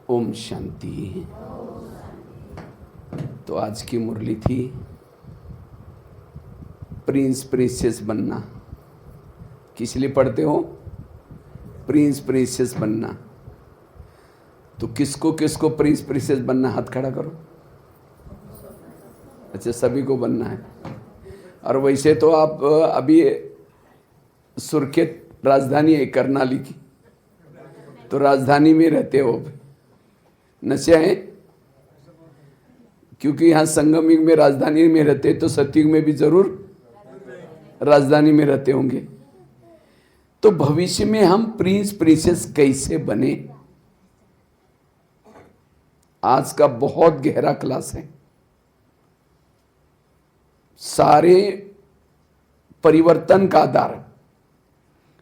ओम शांति। तो आज की मुरली थी प्रिंस प्रिंसेस बनना। किस लिए पढ़ते हो? प्रिंस प्रिंसेस बनना। तो किसको किसको प्रिंस प्रिंसेस बनना? हाथ खड़ा करो। अच्छा, सभी को बनना है। और वैसे तो आप अभी सुर्खेत राजधानी है करनाली की, तो राजधानी में रहते हो। नशे हैं क्योंकि यहाँ संगम युग में राजधानी में रहते, तो सतयुग में भी जरूर राजधानी में रहते होंगे। तो भविष्य में हम प्रिंस प्रिंसेस कैसे बने, आज का बहुत गहरा क्लास है। सारे परिवर्तन का आधार,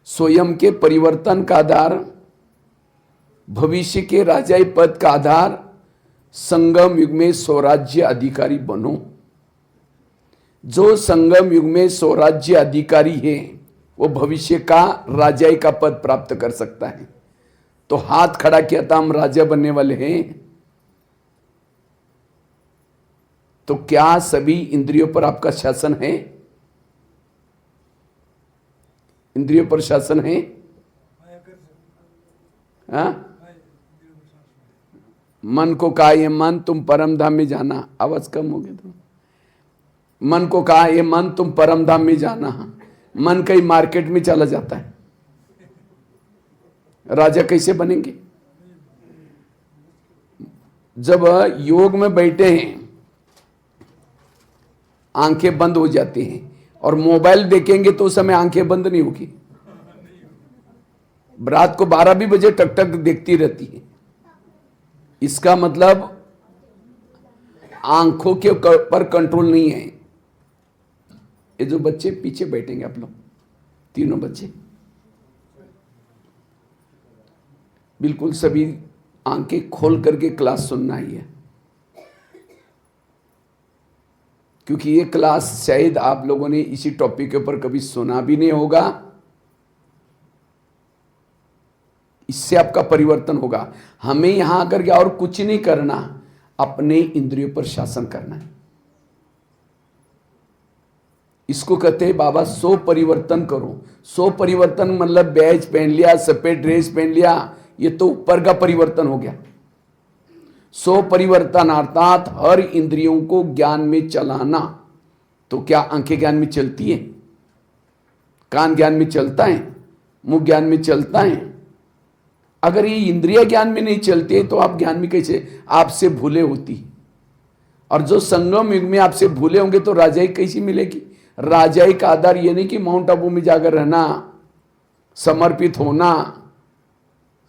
स्वयं के परिवर्तन का आधार, भविष्य के राजाई पद का आधार, संगम युग में स्वराज्य अधिकारी बनो। जो संगम युग में स्वराज्य अधिकारी है वो भविष्य का राजाई का पद प्राप्त कर सकता है। तो हाथ खड़ा किया था, हम राजा बनने वाले हैं। तो क्या सभी इंद्रियों पर आपका शासन है? इंद्रियों पर शासन है? हाँ? मन को कहा ये मन तुम परम धाम में जाना। आवाज कम हो गया तो मन को कहा ये मन तुम परम धाम में जाना। मन कहीं मार्केट में चला जाता है। राजा कैसे बनेंगे? जब योग में बैठे हैं, आंखें बंद हो जाती हैं और मोबाइल देखेंगे तो उस समय आंखें बंद नहीं होगी। रात को 12 भी बजे टक टक देखती रहती है। इसका मतलब आंखों के पर कंट्रोल नहीं है। ये जो बच्चे पीछे बैठेंगे, आप लोग तीनों बच्चे बिल्कुल सभी आंखें खोल करके क्लास सुनना ही है, क्योंकि ये क्लास शायद आप लोगों ने इसी टॉपिक के ऊपर कभी सुना भी नहीं होगा। इससे आपका परिवर्तन होगा। हमें यहां आकर के और कुछ नहीं करना, अपने इंद्रियों पर शासन करना है। इसको कहते हैं बाबा सो परिवर्तन करो। सो परिवर्तन मतलब बैज पहन लिया, सफेद ड्रेस पहन लिया, ये तो ऊपर का परिवर्तन हो गया। सो परिवर्तन अर्थात हर इंद्रियों को ज्ञान में चलाना। तो क्या आंखें ज्ञान में चलती है? कान ज्ञान में चलता है? मुंह ज्ञान में चलता है? अगर ये इंद्रिय ज्ञान में नहीं चलते तो आप ज्ञान में कैसे? आपसे भूले होती। और जो संगम युग में आपसे भूले होंगे तो राजाई कैसी मिलेगी? राजाई का आधार ये नहीं कि माउंट आबू में जाकर रहना, समर्पित होना,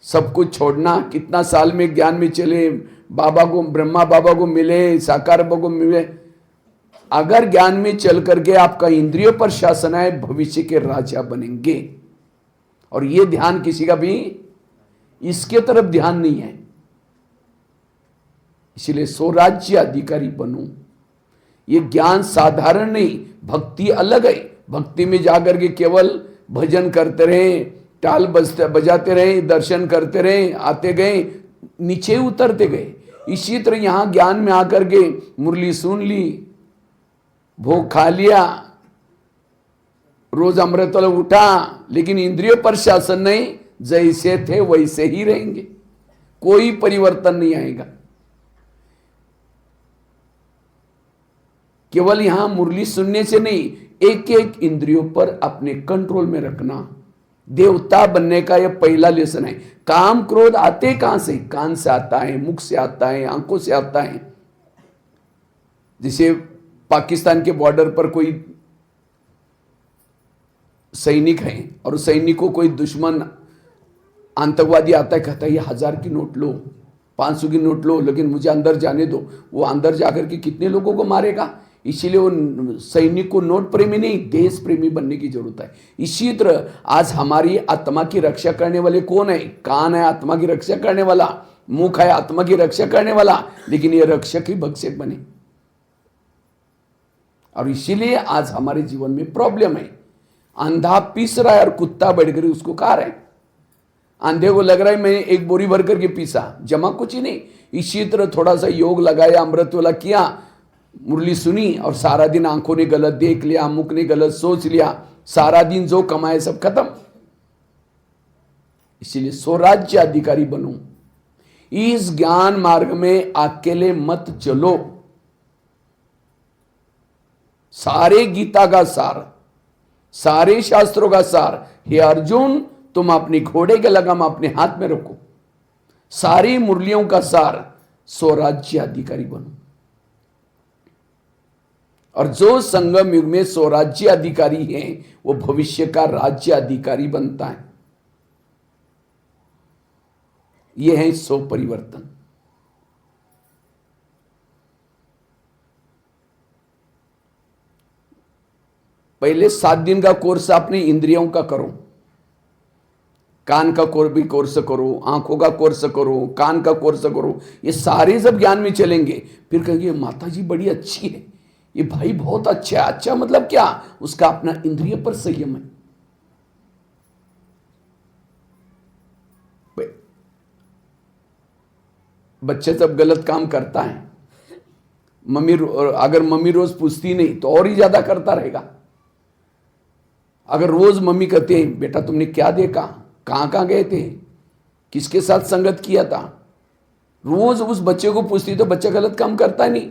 सब कुछ छोड़ना। कितना साल में ज्ञान में चले, बाबा को, ब्रह्मा बाबा को मिले, साकार बाबा को मिले। अगर ज्ञान में चल करके आपका इंद्रियों पर शासन है, भविष्य के राजा बनेंगे। और ये ध्यान किसी का भी इसके तरफ ध्यान नहीं है। इसलिए स्वराज्य अधिकारी बनो। ये ज्ञान साधारण नहीं, भक्ति अलग है। भक्ति में जाकर के केवल भजन करते रहे, ताल बजाते रहे, दर्शन करते रहे, आते गए, नीचे उतरते गए। इसी तरह यहां ज्ञान में आकर के मुरली सुन ली, भोग खा लिया, रोज अमृत उठा, लेकिन इंद्रियों पर शासन नहीं। जैसे थे वैसे ही रहेंगे, कोई परिवर्तन नहीं आएगा। केवल यहां मुरली सुनने से नहीं, एक एक इंद्रियों पर अपने कंट्रोल में रखना। देवता बनने का यह पहला लेसन है। काम क्रोध आते कहां से? कान से आता है, मुख से आता है, आंखों से आता है। जैसे पाकिस्तान के बॉर्डर पर कोई सैनिक है और सैनिक को कोई दुश्मन आतंकवादी आता है, कहता है ये 1000 की नोट लो, 500 की नोट लो, लेकिन मुझे अंदर जाने दो। वो अंदर जाकर के कितने लोगों को मारेगा? इसीलिए वो सैनिक को नोट प्रेमी नहीं, देश प्रेमी बनने की जरूरत है। इसी तरह आज हमारी आत्मा की रक्षा करने वाले कौन है? कान है आत्मा की रक्षा करने वाला, मुख है आत्मा की रक्षा करने वाला, लेकिन ये रक्षक ही भक्षक बने। और इसीलिए आज हमारे जीवन में प्रॉब्लम है। अंधा पीस रहा है और कुत्ता बैठ कर उसको खा रहा है। अंधे को लग रहा है मैं एक बोरी भर करके पीसा, जमा कुछ ही नहीं। इसी तरह थोड़ा सा योग लगाया, अमृत वाला किया, मुरली सुनी और सारा दिन आंखों ने गलत देख लिया, मुख ने गलत सोच लिया, सारा दिन जो कमाए सब खत्म। इसीलिए स्वराज्य अधिकारी बनो। इस ज्ञान मार्ग में अकेले मत चलो। सारे गीता का सार, सारे शास्त्रों का सार, हे अर्जुन तुम अपनी घोड़े के लगाम अपने हाथ में रखो। सारी मुरलियों का सार, स्वराज्य अधिकारी बनो। और जो संगम युग में स्वराज्य अधिकारी है वो भविष्य का राज्य अधिकारी बनता है। यह है स्व परिवर्तन। पहले 7 दिन का कोर्स अपनी इंद्रियों का करो, कान का भी कोर्स करो, आंखों का कोर्स करो, कान का कोर्स करो, ये सारे सब ज्ञान में चलेंगे। फिर कहेंगे माता जी बड़ी अच्छी है, ये भाई बहुत अच्छा है। अच्छा मतलब क्या? उसका अपना इंद्रिय पर संयम है। बच्चे जब गलत काम करता है, अगर मम्मी रोज पूछती नहीं तो और ही ज्यादा करता रहेगा। अगर रोज मम्मी कहते हैं बेटा तुमने क्या देखा, कहां कहां गए थे, किसके साथ संगत किया था, रोज उस बच्चे को पूछती तो बच्चा गलत काम करता नहीं।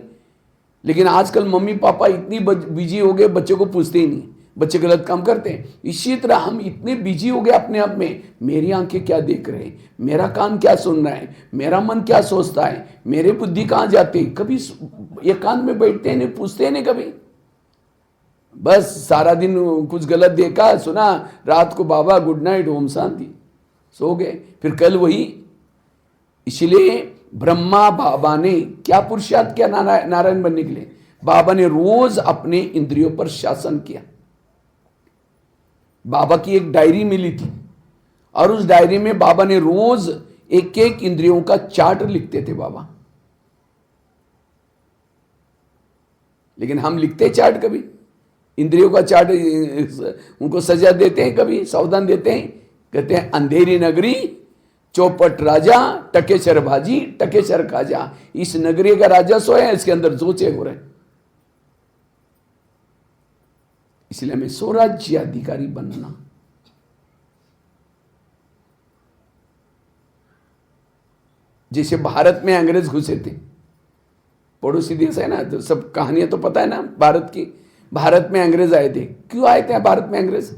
लेकिन आजकल मम्मी पापा इतनी बिजी हो गए, बच्चे को पूछते ही नहीं, बच्चे गलत काम करते हैं। इसी तरह हम इतने बिजी हो गए अपने आप में, मेरी आंखें क्या देख रहे हैं, मेरा कान क्या सुन रहा है, मेरा मन क्या सोचता है, मेरे बुद्धि कहाँ जाती है, कभी एकांत में बैठते हैं नहीं, पूछते नहीं कभी। बस सारा दिन कुछ गलत देखा सुना, रात को बाबा गुड नाइट ओम शांति, सो गए। फिर कल वही। इसलिए ब्रह्मा बाबा ने क्या पुरुषार्थ किया नारायण बनने के लिए? बाबा ने रोज अपने इंद्रियों पर शासन किया। बाबा की एक डायरी मिली थी और उस डायरी में बाबा ने रोज एक एक इंद्रियों का चार्ट लिखते थे बाबा। लेकिन हम लिखते चार्ट कभी? इंद्रियों का चार्ट उनको सजा देते हैं, कभी सावधान देते हैं? कहते हैं अंधेरी नगरी चौपट राजा टकेसर भाजी टकेसर खाजा। इस नगरी का राजा सोया, इसके अंदर जोचे हो रहे। इसलिए हमें स्वराज्य अधिकारी बनना। जैसे भारत में अंग्रेज घुसे थे, पड़ोसी देश है ना, तो सब कहानियां तो पता है ना भारत की। भारत में अंग्रेज आए थे। क्यों आए थे भारत में अंग्रेज?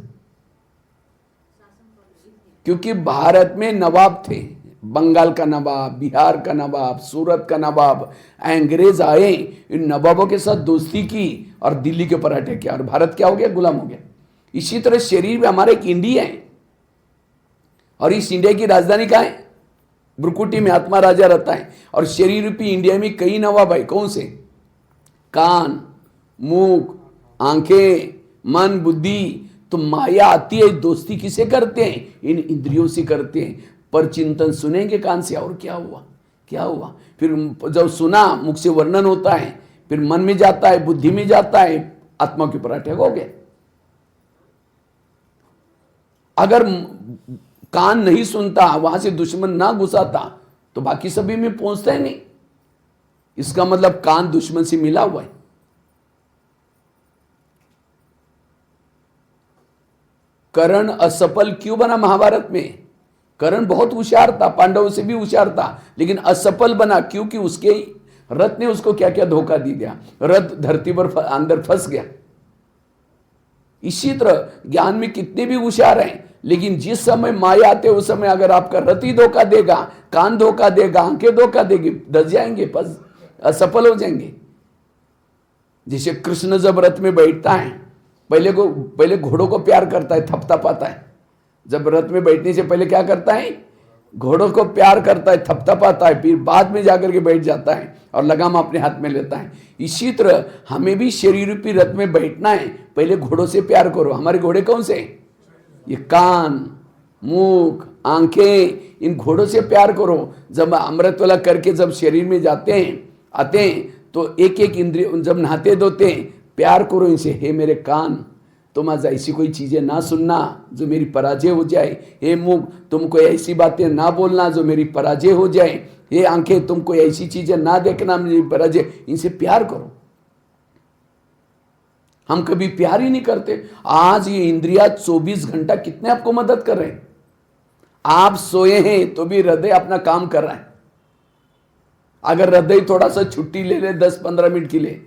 क्योंकि भारत में नवाब थे, बंगाल का नवाब, बिहार का नवाब, सूरत का नवाब। अंग्रेज आए, इन नवाबों के साथ दोस्ती की और दिल्ली के ऊपर अटैक किया और भारत क्या हो गया? गुलाम हो गया। इसी तरह शरीर में हमारा एक इंडिया है और इस इंडिया की राजधानी कहाँ है? ब्रुकुटी में आत्मा राजा रहता है। और शरीर रूपी इंडिया में कई नवाब है। कौन से? कान, मुख, आंखें, मन, बुद्धि। तो माया आती है, दोस्ती किसे करते हैं? इन इंद्रियों से करते हैं। पर चिंतन सुनेंगे कान से, और क्या हुआ क्या हुआ। फिर जब सुना, मुख से वर्णन होता है, फिर मन में जाता है, बुद्धि में जाता है, आत्मा के ऊपर अटैक हो गया। अगर कान नहीं सुनता, वहां से दुश्मन ना घुसाता, तो बाकी सभी में पहुंचता ही नहीं। इसका मतलब कान दुश्मन से मिला हुआ है। कर्ण असफल क्यों बना महाभारत में? कर्ण बहुत होशियार था, पांडवों से भी होशियार था, लेकिन असफल बना क्योंकि उसके रथ ने उसको क्या क्या धोखा दी दिया। रथ धरती पर अंदर फंस गया। इसी तरह ज्ञान में कितने भी होशियार हैं, लेकिन जिस समय माया आते उस समय अगर आपका रथ ही धोखा देगा, कान धोखा देगा, आंखें धोखा देगी, दस जाएंगे, बस असफल हो जाएंगे। जैसे कृष्ण जब रथ में बैठता है, पहले घोड़ों को प्यार करता है, थपथपाता है। जब रथ में बैठने से पहले क्या करता है? घोड़ों को प्यार करता है, थपथपाता है, फिर बाद में जाकर के बैठ जाता है और लगाम अपने हाथ में लेता है। इसी तरह हमें भी शरीर रूपी रथ में बैठना है। पहले घोड़ों से प्यार करो। हमारे घोड़े कौन से? ये कान, मुख, आंखें, इन घोड़ों से प्यार करो। जब अमृत वाला करके जब शरीर में जाते हैं, आते हैं, तो एक एक इंद्रिय जब नहाते धोते हैं, प्यार करो इनसे। हे मेरे कान, तुम आज ऐसी कोई चीजें ना सुनना जो मेरी पराजय हो जाए। हे मुख, तुम कोई ऐसी बातें ना बोलना जो मेरी पराजय हो जाए। हे आंखें, तुम कोई ऐसी चीजें ना देखना मेरी पराजय। इनसे प्यार करो। हम कभी प्यार ही नहीं करते। आज ये इंद्रिया 24 घंटा कितने आपको मदद कर रहे हैं। आप सोए हैं तो भी हृदय अपना काम कर रहा है। अगर हृदय थोड़ा सा छुट्टी ले ले 10-15 मिनट के लिए,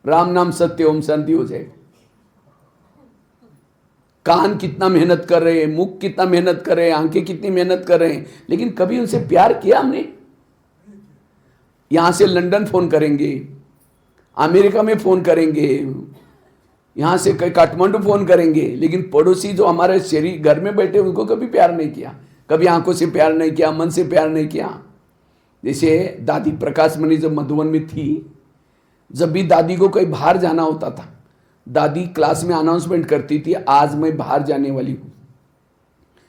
राम नाम सत्य ओम शांति हो जाएगा। कान कितना मेहनत कर रहे हैं, मुख कितना मेहनत कर रहे हैं, आंखें कितनी मेहनत कर रहे हैं, लेकिन कभी उनसे प्यार किया हमने? यहां से लंदन फोन करेंगे, अमेरिका में फोन करेंगे, यहां से काठमांडू फोन करेंगे, लेकिन पड़ोसी जो हमारे शरीर घर में बैठे उनको कभी प्यार नहीं किया, कभी आंखों से प्यार नहीं किया, मन से प्यार नहीं किया। जैसे दादी प्रकाश मणि जब मधुबन में थी, जब भी दादी को कहीं बाहर जाना होता था, दादी क्लास में अनाउंसमेंट करती थी, आज मैं बाहर जाने वाली हूं।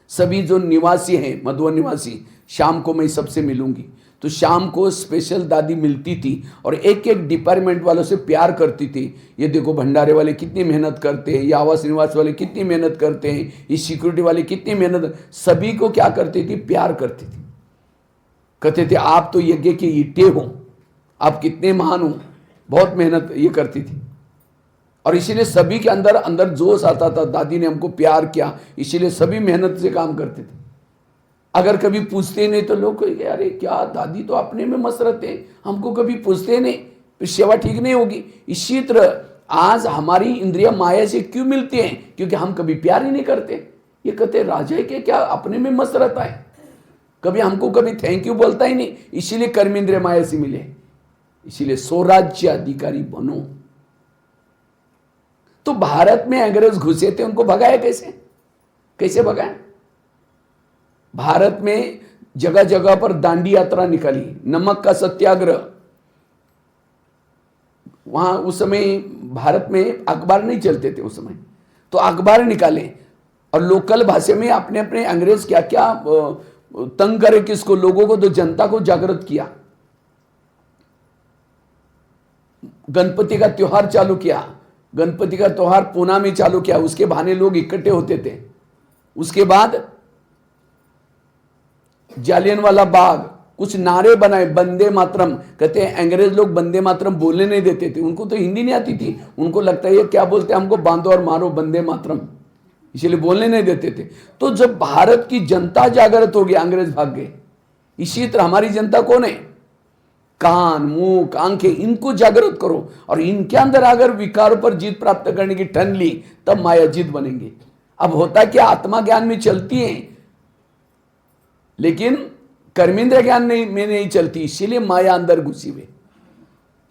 सभी जो निवासी हैं मधुबन निवासी, शाम को मैं सबसे मिलूंगी। तो शाम को स्पेशल दादी मिलती थी और एक एक डिपार्टमेंट वालों से प्यार करती थी। ये देखो भंडारे वाले कितनी मेहनत करते हैं, ये आवास निवास वाले कितनी मेहनत करते हैं, ये सिक्योरिटी वाले कितनी मेहनत, सभी को क्या करती थी? प्यार करती थी। कहते थे आप तो यज्ञ के ईंटे हो, आप कितने महान हो, बहुत मेहनत ये करती थी। और इसीलिए सभी के अंदर अंदर जोश आता था, दादी ने हमको प्यार किया, इसीलिए सभी मेहनत से काम करते थे। अगर कभी पूछते नहीं तो लोग कहेंगे अरे क्या दादी तो अपने में मस्त रहते हैं, हमको कभी पूछते नहीं, फिर सेवा ठीक नहीं होगी। इसी तरह आज हमारी इंद्रिया माया से क्यों मिलती हैं? क्योंकि हम कभी प्यार ही नहीं करते। ये कहते राजा के क्या अपने में मस्त रहता है, कभी हमको कभी थैंक यू बोलता ही नहीं, इसीलिए कर्म इंद्रिय माया से मिले। इसीलिए स्वराज्य अधिकारी बनो। तो भारत में अंग्रेज घुसे थे, उनको भगाया कैसे? कैसे भगाया? भारत में जगह जगह पर दांडी यात्रा निकाली, नमक का सत्याग्रह। वहां उस समय भारत में अखबार नहीं चलते थे उस समय, तो अखबार निकाले और लोकल भाषा में अपने अपने अंग्रेज क्या क्या तंग करे किसको, लोगों को, तो जनता को जागृत किया। गणपति का त्योहार चालू किया, गणपति का त्योहार पूना में चालू किया, उसके बहाने लोग इकट्ठे होते थे। उसके बाद जालियनवाला बाग, कुछ नारे बनाए, वंदे मातरम। कहते हैं अंग्रेज लोग वंदे मातरम बोलने नहीं देते थे, उनको तो हिंदी नहीं आती थी, उनको लगता है ये क्या बोलते हैं, हमको बांधो और मारो, वंदे मातरम, इसलिए बोलने नहीं देते थे। तो जब भारत की जनता जागृत हो गई, अंग्रेज भाग गए। इसी तरह हमारी जनता कौन है? कान, मुंह, आंखें, इनको जागृत करो और इनके अंदर अगर विकारों पर जीत प्राप्त करने की ठन ली, तब माया जीत बनेंगे। अब होता क्या, आत्मा ज्ञान में चलती है लेकिन कर्मेंद्र ज्ञान में नहीं चलती, इसीलिए माया अंदर घुसी हुई।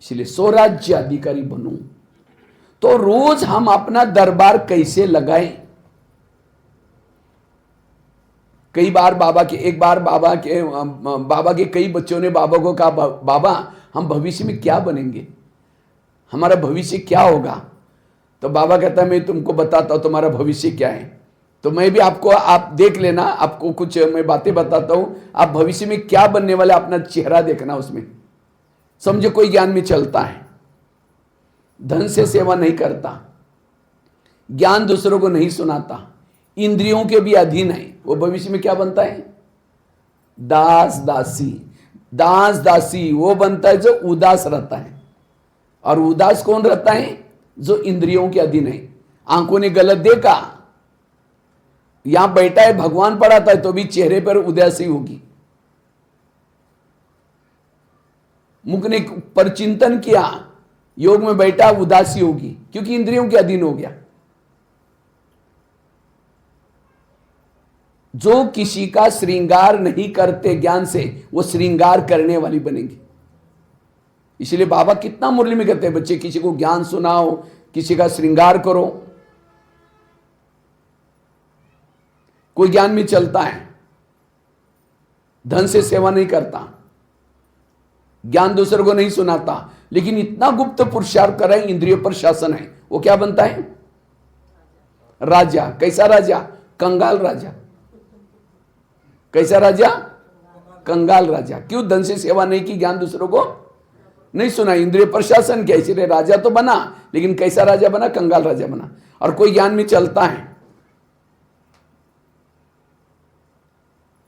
इसलिए स्वराज्य अधिकारी बनो। तो रोज हम अपना दरबार कैसे लगाएं? कई बार एक बार बाबा के कई बच्चों ने बाबा को कहा, बाबा हम भविष्य में क्या बनेंगे, हमारा भविष्य क्या होगा? तो बाबा कहता है मैं तुमको बताता हूं तुम्हारा भविष्य क्या है। तो मैं भी आपको, आप देख लेना, आपको कुछ मैं बातें बताता हूं, आप भविष्य में क्या बनने वाले अपना चेहरा देखना, उसमें समझो कोई ज्ञान में चलता है, धन से सेवा नहीं करता, ज्ञान दूसरों को नहीं सुनाता, इंद्रियों के भी अधीन है, वो भविष्य में क्या बनता है? दास दासी। दास दासी वो बनता है जो उदास रहता है। और उदास कौन रहता है? जो इंद्रियों के अधीन है। आंखों ने गलत देखा, यहां बैठा है, भगवान पढ़ाता है तो भी चेहरे पर उदासी होगी। मुख ने पर चिंतन किया, योग में बैठा, उदासी होगी, क्योंकि इंद्रियों के अधीन हो गया। जो किसी का श्रृंगार नहीं करते ज्ञान से, वो श्रृंगार करने वाली बनेंगी। इसलिए बाबा कितना मुरली में कहते हैं, बच्चे किसी को ज्ञान सुनाओ, किसी का श्रृंगार करो। कोई ज्ञान में चलता है, धन से सेवा नहीं करता, ज्ञान दूसरों को नहीं सुनाता, लेकिन इतना गुप्त पुरुषार्थ कर रहे हैं, इंद्रियों पर शासन है, वो क्या बनता है? राजा। कैसा राजा? कंगाल राजा। कैसा राजा? कंगाल राजा। क्यों? धन से सेवा नहीं की, ज्ञान दूसरों को नहीं सुना, इंद्रिय प्रशासन किया, इसलिए राजा तो बना, लेकिन कैसा राजा बना? कंगाल राजा बना। और कोई ज्ञान में चलता है,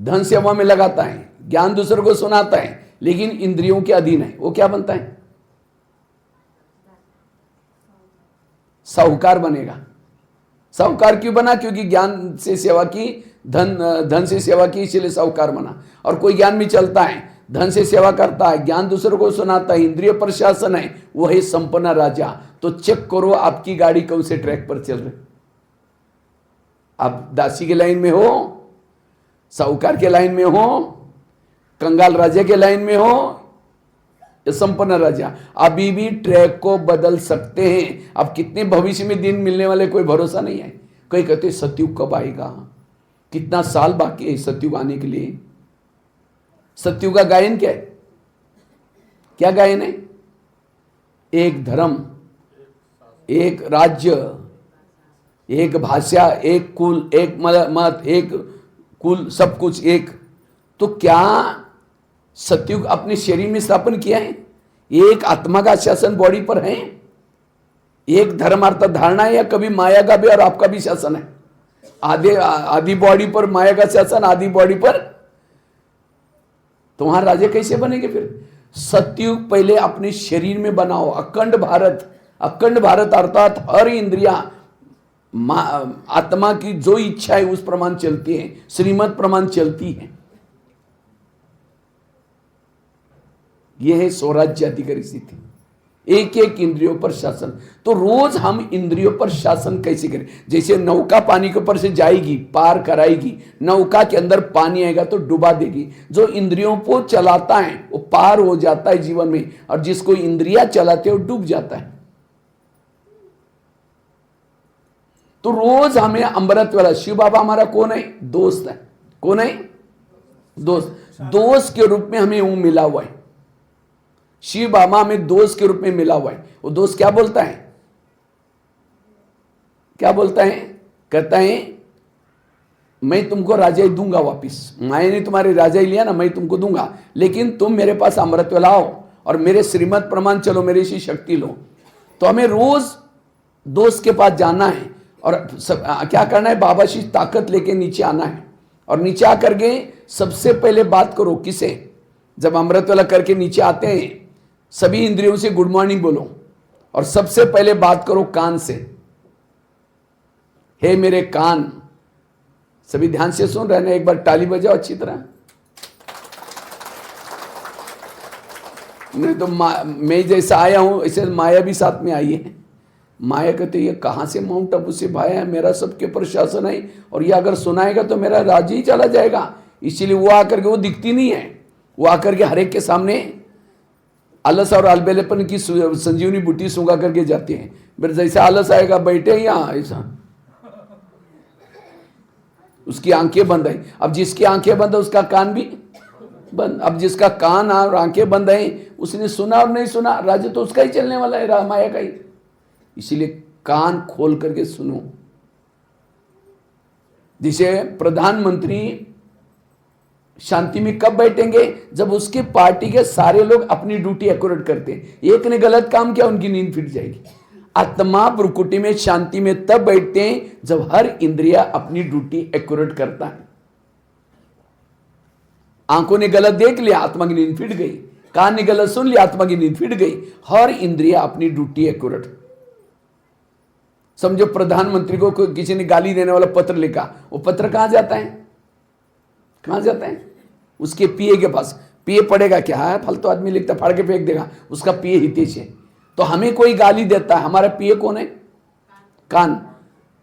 धन सेवा में लगाता है, ज्ञान दूसरों को सुनाता है, लेकिन इंद्रियों के अधीन है, वो क्या बनता है? साहूकार बनेगा। साहूकार क्यों बना? क्योंकि ज्ञान से सेवा की, धन से सेवा की, इसलिए साहूकार बना। और कोई ज्ञान में चलता है, धन से सेवा करता है, ज्ञान दूसरों को सुनाता है, इंद्रिय पर शासन है, वो है संपन्न राजा। तो चेक करो आपकी गाड़ी कौन से ट्रैक पर चल रही। आप दासी के लाइन में हो, साहूकार के लाइन में हो, कंगाल राजा के लाइन में हो, या संपन्न राजा। अभी भी ट्रैक को बदल सकते हैं। अब कितने भविष्य में दिन मिलने वाले कोई भरोसा नहीं है। कोई कहते सतयुग कब आएगा, कितना साल बाकी है सतयुग आने के लिए। सतयुग का गायन क्या है? क्या गायन है? एक धर्म, एक राज्य, एक भाषा, एक कुल, एक मत, एक कुल, सब कुछ एक। तो क्या सतयुग अपने शरीर में स्थापन किया है? एक आत्मा का शासन बॉडी पर है, एक धर्म अर्थ धारणा है, या कभी माया का भी और आपका भी शासन है? आधी बॉडी पर माया का शासन, आधी बॉडी पर। तो वहां राजा कैसे बनेंगे फिर? सतयुग पहले अपने शरीर में बनाओ। अखंड भारत, अखंड भारत अर्थात हर इंद्रिया आत्मा की जो इच्छा है उस प्रमाण चलती है, श्रीमत प्रमाण चलती है। यह है स्वराज्य अधिकारी स्थिति, एक एक इंद्रियों पर शासन। तो रोज हम इंद्रियों पर शासन कैसे करें? जैसे नौका पानी के ऊपर से जाएगी, पार कराएगी, नौका के अंदर पानी आएगा तो डुबा देगी। जो इंद्रियों को चलाता है वो पार हो जाता है जीवन में, और जिसको इंद्रिया चलाते वो डूब जाता है। तो रोज हमें अमृत वाला शिव बाबा हमारा कौन है? दोस्त है। कौन है? दोस्त। दोस्त के रूप में हमें वो मिला हुआ है। शिव बाबा में दोस्त के रूप में मिला हुआ है। वो दोस्त क्या बोलता है? क्या बोलता है? कहता है मैं तुमको राजाई दूंगा वापिस। माया ने तुम्हारे राजाई लिया ना, मैं तुमको दूंगा, लेकिन तुम मेरे पास अमृत वाला आओ और मेरे श्रीमत प्रमाण चलो, मेरी सी शक्ति लो। तो हमें रोज दोस्त के पास जाना है और क्या करना है? बाबा की ताकत लेके नीचे आना है। और नीचे आकर के सबसे पहले बात करो किसे? जब अमृत वाला करके नीचे आते हैं, सभी इंद्रियों से गुड मॉर्निंग बोलो और सबसे पहले बात करो कान से। हे मेरे कान, सभी ध्यान से सुन रहे हैं? एक बार ताली बजाओ अच्छी तरह। नहीं तो मैं जैसा आया हूं ऐसे माया भी साथ में आई है। माया कहते ये कहां से माउंट आबू से भाया है, मेरा सबके ऊपर शासन है, और ये अगर सुनाएगा तो मेरा राज्य ही चला जाएगा। इसीलिए वो आकर के, वो दिखती नहीं है, वो आकर के हर एक के सामने आलस और अलबेलेपन की संजीवनी बूटी सूंघा करके जाती है। फिर जैसे आलस आएगा, बैठे यहाँ ऐसा, उसकी आंखें बंद है। अब जिसकी आंखें बंद है उसका कान भी बंद। अब जिसका कान और आंखें बंद है, उसने सुना और नहीं सुना, राज्य तो उसका ही चलने वाला है, माया का ही। इसीलिए कान खोल करके सुनो। जिसे प्रधानमंत्री शांति में कब बैठेंगे? जब उसके पार्टी के सारे लोग अपनी ड्यूटी एक्यूरेट करते हैं। एक ने गलत काम किया, उनकी नींद फिट जाएगी। आत्मा ब्रुकुटी में शांति में तब बैठते हैं जब हर इंद्रिया अपनी ड्यूटी एक्यूरेट करता है। आंखों ने गलत देख लिया, आत्मा की नींद फिट गई। कान ने गलत सुन लिया, आत्मा की नींद फिट गई। हर इंद्रिया अपनी ड्यूटी एक्यूरेट। समझो प्रधानमंत्री को किसी ने गाली देने वाला पत्र लिखा, वो पत्र कहां जाता है? कहां जाता है? उसके पीए के पास। पीए पढ़ेगा क्या? है फालतू आदमी लिखता, फाड़ के फेंक देगा। उसका पीए हितेश है। तो हमें कोई गाली देता है, हमारा पीए कौन है? कान।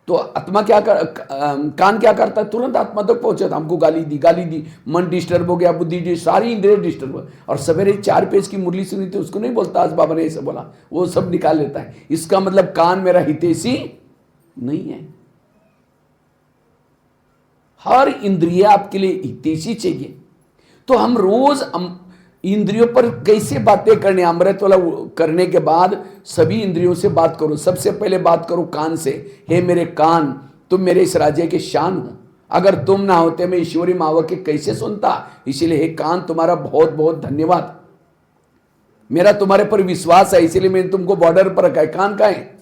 तो आत्मा क्या कान क्या करता है? तुरंत आत्मा तक पहुंचता। हमको गाली दी, मन डिस्टर्ब हो गया, बुद्धि सारी इंद्रिय डिस्टर्ब हो। और सवेरे 4 पेज की मुरली सुनी थी, उसको नहीं बोलता आज बाबा ने ऐसा बोला, वो सब निकाल लेता है। इसका मतलब कान मेरा हितैषी नहीं है। हर इंद्रिया आपके लिए हितैषी चाहिए। तो हम रोज इंद्रियों पर कैसे बातें करने? अमृत वाला करने के बाद सभी इंद्रियों से बात करो। सबसे पहले बात करो कान से। हे मेरे कान, तुम मेरे इस राज्य के शान हो। अगर तुम ना होते मैं ईश्वरी मावा के कैसे सुनता? इसीलिए हे कान, तुम्हारा बहुत बहुत धन्यवाद। मेरा तुम्हारे पर विश्वास है, इसीलिए मैंने तुमको बॉर्डर पर रखा है। कान का है?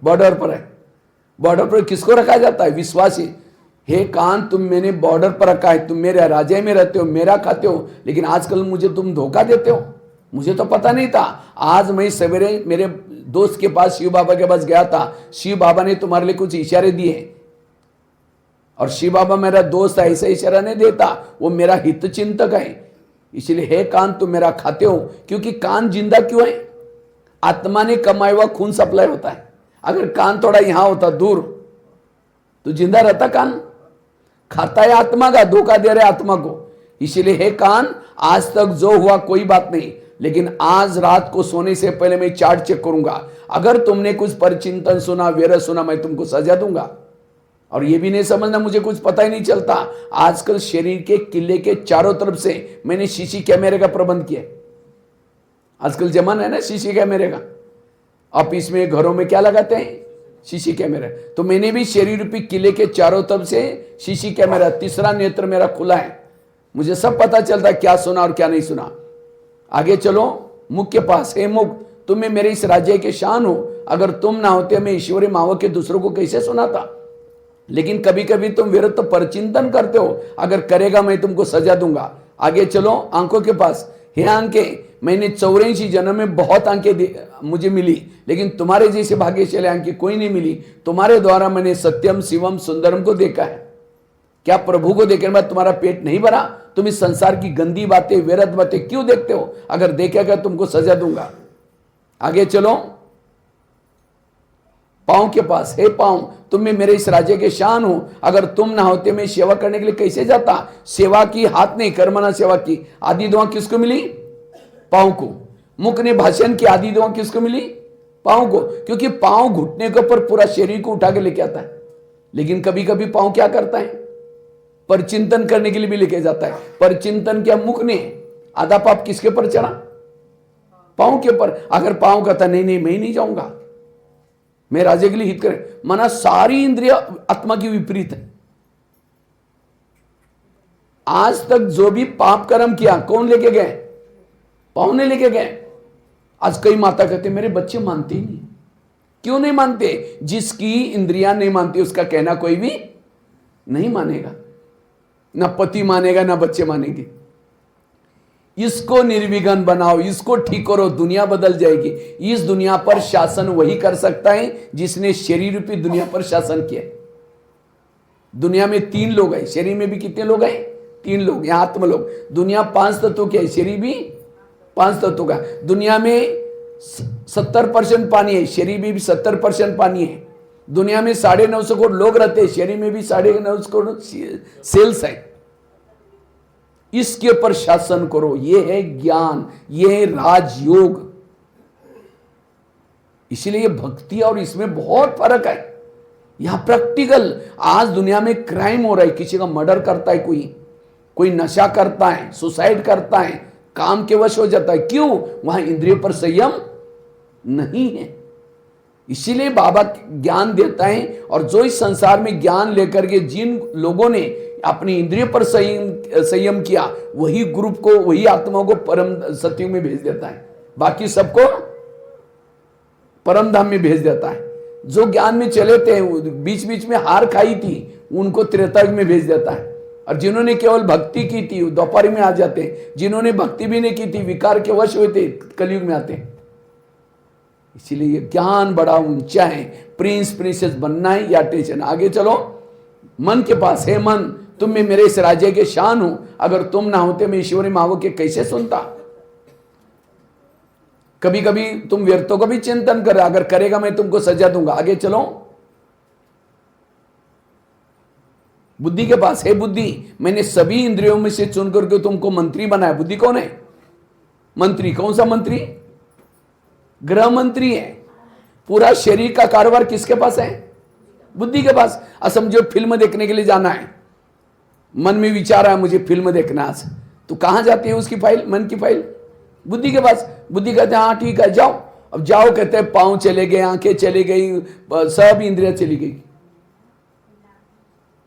बॉर्डर पर है। बॉर्डर पर किसको रखा जाता है? विश्वासी। हे कान, तुम मैंने बॉर्डर पर रखा है, तुम मेरे राज्य में रहते हो, मेरा खाते हो, लेकिन आजकल मुझे तुम धोखा देते हो। मुझे तो पता नहीं था। आज मैं सवेरे मेरे दोस्त के पास, शिव बाबा के पास गया था। शिव बाबा ने तुम्हारे लिए कुछ इशारे दिए, और शिव बाबा मेरा दोस्त है, ऐसा इशारा नहीं देता, वो मेरा हित चिंतक है। इसलिए हे कान, तुम मेरा खाते हो। क्योंकि कान जिंदा क्यों है? आत्मा ने कमाया हुआ खून सप्लाई होता है। अगर कान थोड़ा यहां होता दूर, तो जिंदा रहता कान? खाता है आत्मा का, धोखा दे रहे आत्मा को। इसीलिए हे कान, आज तक जो हुआ कोई बात नहीं, लेकिन आज रात को सोने से पहले मैं चार्ट चेक करूंगा। अगर तुमने कुछ परचिंतन सुना, व्यर्थ सुना, मैं तुमको सजा दूंगा। और ये भी नहीं समझना मुझे कुछ पता ही नहीं चलता। आजकल शरीर के किले के चारों तरफ से मैंने सीसी कैमरे का प्रबंध किया। आजकल जमाना है ना सीसी कैमरे का। ऑफिस में, घरों में क्या लगाते हैं? CC camera. तो मैंने भी शरीर रूपी किले के चारों तरफ से सीसी कैमरा, तीसरा नेत्र मेरा खुला है। मुझे सब पता चलता है क्या सुना और क्या नहीं सुना। आगे चलो, मुख के पास। हे मुख, तुम मेरे इस राज्य के शान हो। अगर तुम ना होते, मैं ईश्वरी मावो के दूसरों को कैसे सुनाता? लेकिन कभी कभी तुम विरुद्ध परचिंतन करते हो। अगर करेगा, मैं तुमको सजा दूंगा। आगे चलो, आंखों के पास। हे आंखें, मैंने 84 जन्म में बहुत आंखें मुझे मिली, लेकिन तुम्हारे जैसे भाग्यशाली आंखें कोई नहीं मिली। तुम्हारे द्वारा मैंने सत्यम, शिवम, सुंदरम को देखा है। क्या प्रभु को देखने के बाद तुम्हारा पेट नहीं भरा? तुम इस संसार की गंदी बातें, व्यर्थ बातें क्यों देखते हो? अगर देखेगा तुमको सजा दूंगा। आगे चलो, पांव के पास। हे पांव, तुम मेरे इस राज्य के शान हो। अगर तुम ना होते, मैं सेवा करने के लिए कैसे जाता? सेवा की, हाथ ने कर्मना सेवा की। आदि दुआ किसको मिली? पांव को। मुख ने भाषण की, आदि दुआ किसको मिली? पांव को। क्योंकि पांव घुटने के ऊपर पूरा शरीर को उठा के लेके आता है। लेकिन कभी कभी पांव क्या करता है? परचिंतन करने के लिए भी लेके जाता है। परचिंतन क्या मुख ने? आधा पाप किसके पर चढ़ा? पांव के ऊपर। अगर पांव कहता नहीं नहीं मैं नहीं जाऊंगा, मैं राज्य के लिए हित करें, माना सारी इंद्रिय आत्मा की विपरीत है। आज तक जो भी पाप कर्म किया, कौन लेके गए? पांव ने लेके गए। आज कई माता कहते मेरे बच्चे मानते ही नहीं। क्यों नहीं मानते? जिसकी इंद्रियां नहीं मानती, उसका कहना कोई भी नहीं मानेगा। ना पति मानेगा, ना बच्चे मानेंगे। इसको निर्विघ्न बनाओ, इसको ठीक करो, दुनिया बदल जाएगी। इस दुनिया पर शासन वही कर सकता है जिसने शरीर रूपी दुनिया पर शासन किया। दुनिया में 3 लोग हैं। शरीर में भी कितने लोग हैं? 3 लोग, यहां आत्म लोग। दुनिया 5 तत्वों की है, शरीर भी 5 तत्वों का। दुनिया में 70% पानी है, शरीर में भी 70% पानी है। दुनिया में 950 करोड़ लोग रहते हैं, शरीर में भी 950 करोड़ सेल्स है। इसके ऊपर शासन करो। यह है ज्ञान, यह है राजयोग। इसलिए भक्ति और इसमें बहुत फर्क है। यहां प्रैक्टिकल। आज दुनिया में क्राइम हो रहा है, किसी का मर्डर करता है, कोई नशा करता है, सुसाइड करता है, काम के वश हो जाता है। क्यों? वहां इंद्रियों पर संयम नहीं है। इसीलिए बाबा ज्ञान देता है। और जो इस संसार में ज्ञान लेकर के जिन लोगों ने अपनी इंद्रियों पर संयम किया, वही ग्रुप को, वही आत्माओं को परम सत्युग में भेज देता है। बाकी सबको परम धाम में भेज देता है। जो ज्ञान में चले थे, बीच बीच में हार खाई थी, उनको त्रेतायुग में भेज देता है। और जिन्होंने केवल भक्ति की थी, द्वापर में आ जाते हैं। जिन्होंने भक्ति भी नहीं की थी, विकार के वश हुए थे, कलयुग में आते हैं। इसीलिए ज्ञान बड़ा ऊंचा है। प्रिंस प्रिंसेस बनना है या टेंशन। आगे चलो, मन के पास। हे मन, तुम मेरे इस राज्य के शान हो। अगर तुम ना होते, मैं ईश्वरी मावो के कैसे सुनता? कभी कभी तुम व्यर्थों का भी चिंतन कर, अगर करेगा मैं तुमको सजा दूंगा। आगे चलो, बुद्धि के पास। हे बुद्धि, मैंने सभी इंद्रियों में से चुन करके तुमको मंत्री बनाया। बुद्धि कौन है? मंत्री। कौन सा मंत्री? गृह मंत्री है। पूरा शरीर का कारोबार किसके पास है? बुद्धि के पास। समझो फिल्म देखने के लिए जाना है, मन में विचार है मुझे फिल्म देखना आज, तो कहां जाती है उसकी फाइल? मन की फाइल बुद्धि के पास। बुद्धि कहते हैं हाँ ठीक है जाओ। अब जाओ कहते हैं पांव चले गए, आंखें चली गई, सब इंद्रियां चली गई।